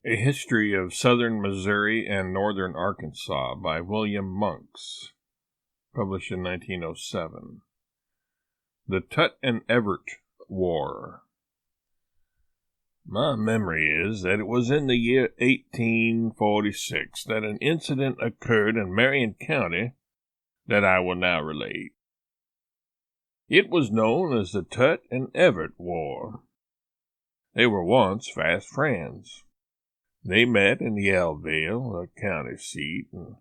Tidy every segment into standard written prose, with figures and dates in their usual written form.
A History of Southern Missouri and Northern Arkansas by William Monks, published in 1907. The Tutt and Evert War. My memory is that it was in the year 1846 that an incident occurred in Marion County that I will now relate. It was known as the Tutt and Evert War. They were once fast friends. They met in Yellville, the county seat, and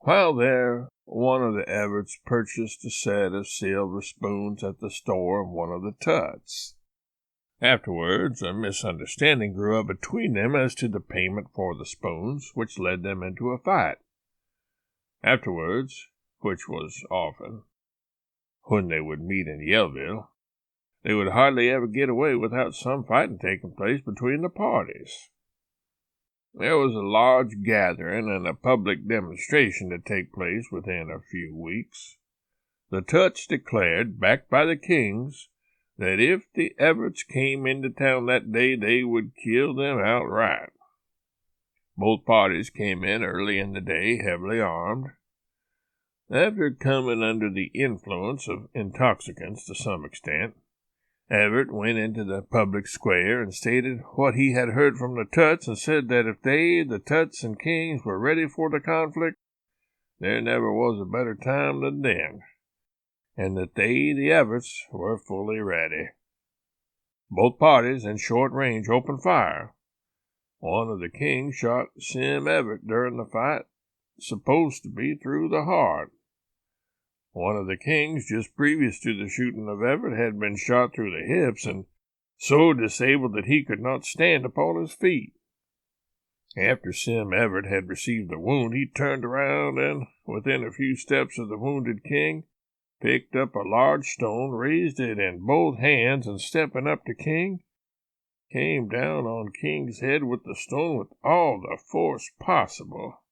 while there, one of the Everts purchased a set of silver spoons at the store of one of the Tutts. Afterwards, a misunderstanding grew up between them as to the payment for the spoons, which led them into a fight. Afterwards, which was often, when they would meet in Yellville, they would hardly ever get away without some fighting taking place between the parties. There was a large gathering and a public demonstration to take place within a few weeks. The Tutts declared, backed by the Kings, that if the Everts came into town that day, they would kill them outright. Both parties came in early in the day, heavily armed. After coming under the influence of intoxicants to some extent, Evert went into the public square and stated what he had heard from the Tutts and said that if they, the Tutts and Kings, were ready for the conflict, there never was a better time than then, and that they, the Everts, were fully ready. Both parties in short range opened fire. One of the Kings shot Sim Evert during the fight, supposed to be through the heart. One of the Kings, just previous to the shooting of Evert, had been shot through the hips and so disabled that he could not stand upon his feet. After Sim Evert had received the wound, he turned around and, within a few steps of the wounded King, picked up a large stone, raised it in both hands, and stepping up to King, came down on King's head with the stone with all the force possible,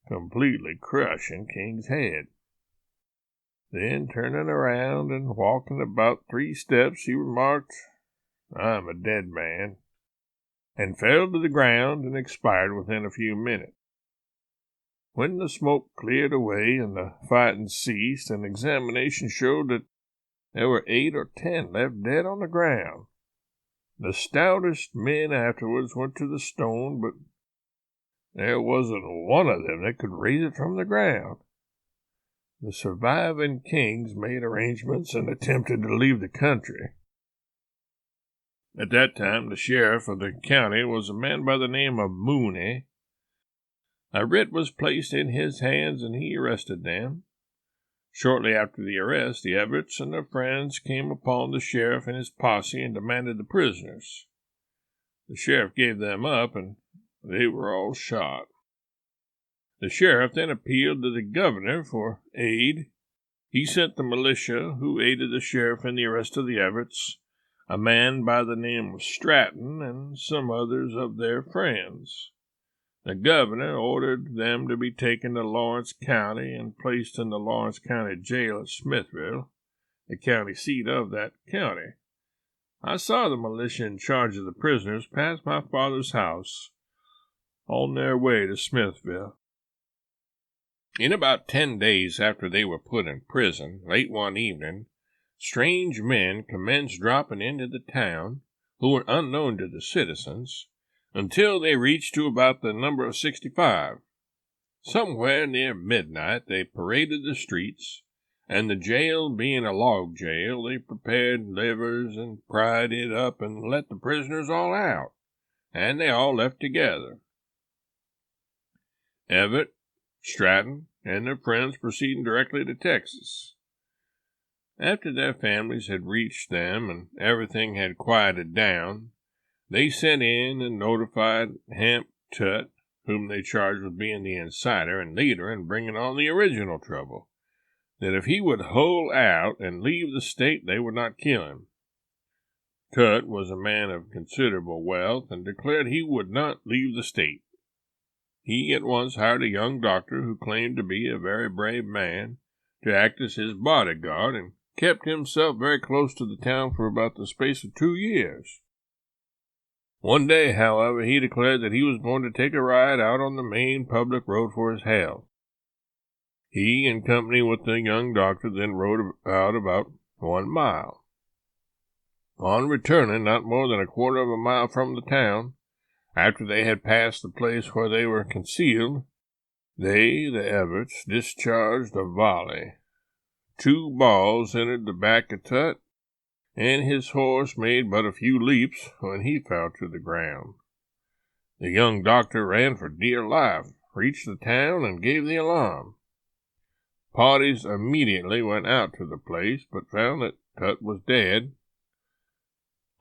completely crushing King's head. Then, turning around and walking about 3 steps, he remarked, "I'm a dead man," and fell to the ground and expired within a few minutes. When the smoke cleared away and the fighting ceased, an examination showed that there were 8 or 10 left dead on the ground. The stoutest men afterwards went to the stone, but there wasn't one of them that could raise it from the ground. The surviving Kings made arrangements and attempted to leave the country. At that time, the sheriff of the county was a man by the name of Mooney. A writ was placed in his hands, and he arrested them. Shortly after the arrest, the Everts and their friends came upon the sheriff and his posse and demanded the prisoners. The sheriff gave them up, and they were all shot. The sheriff then appealed to the governor for aid. He sent the militia, who aided the sheriff in the arrest of the Everts, a man by the name of Stratton, and some others of their friends. The governor ordered them to be taken to Lawrence County and placed in the Lawrence County jail at Smithville, the county seat of that county. I saw the militia in charge of the prisoners pass my father's house on their way to Smithville. In about 10 days after they were put in prison, late one evening, strange men commenced dropping into the town, who were unknown to the citizens, until they reached to about the number of 65. Somewhere near midnight they paraded the streets, and the jail being a log jail, they prepared livers and pried it up and let the prisoners all out, and they all left together. Evert, Stratton, and their friends proceeding directly to Texas. After their families had reached them and everything had quieted down, they sent in and notified Hamp Tutt, whom they charged with being the insider and leader in bringing on the original trouble, that if he would hold out and leave the state, they would not kill him. Tutt was a man of considerable wealth and declared he would not leave the state. He at once hired a young doctor who claimed to be a very brave man to act as his bodyguard, and kept himself very close to the town for about the space of 2 years. One day, however, he declared that he was going to take a ride out on the main public road for his health. He, in company with the young doctor, then rode out about 1 mile. On returning not more than a quarter of a mile from the town, after they had passed the place where they were concealed, they, the Everts, discharged a volley. 2 balls entered the back of Tutt, and his horse made but a few leaps when he fell to the ground. The young doctor ran for dear life, reached the town, and gave the alarm. Parties immediately went out to the place, but found that Tutt was dead.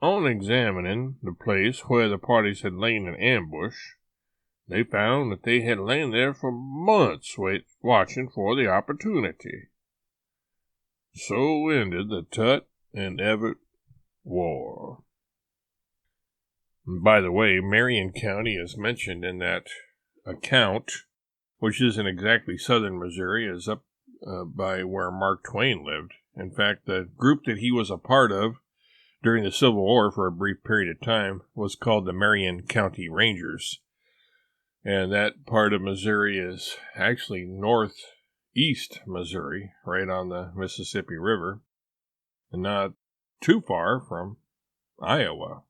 On examining the place where the parties had lain in ambush, they found that they had lain there for months watching for the opportunity. So ended the Tutt and Evert War. By the way, Marion County is mentioned in that account, which isn't exactly southern Missouri, is up by where Mark Twain lived. In fact, the group that he was a part of during the Civil War for a brief period of time was called the Marion County Rangers. And that part of Missouri is actually northeast Missouri, right on the Mississippi River, and not too far from Iowa.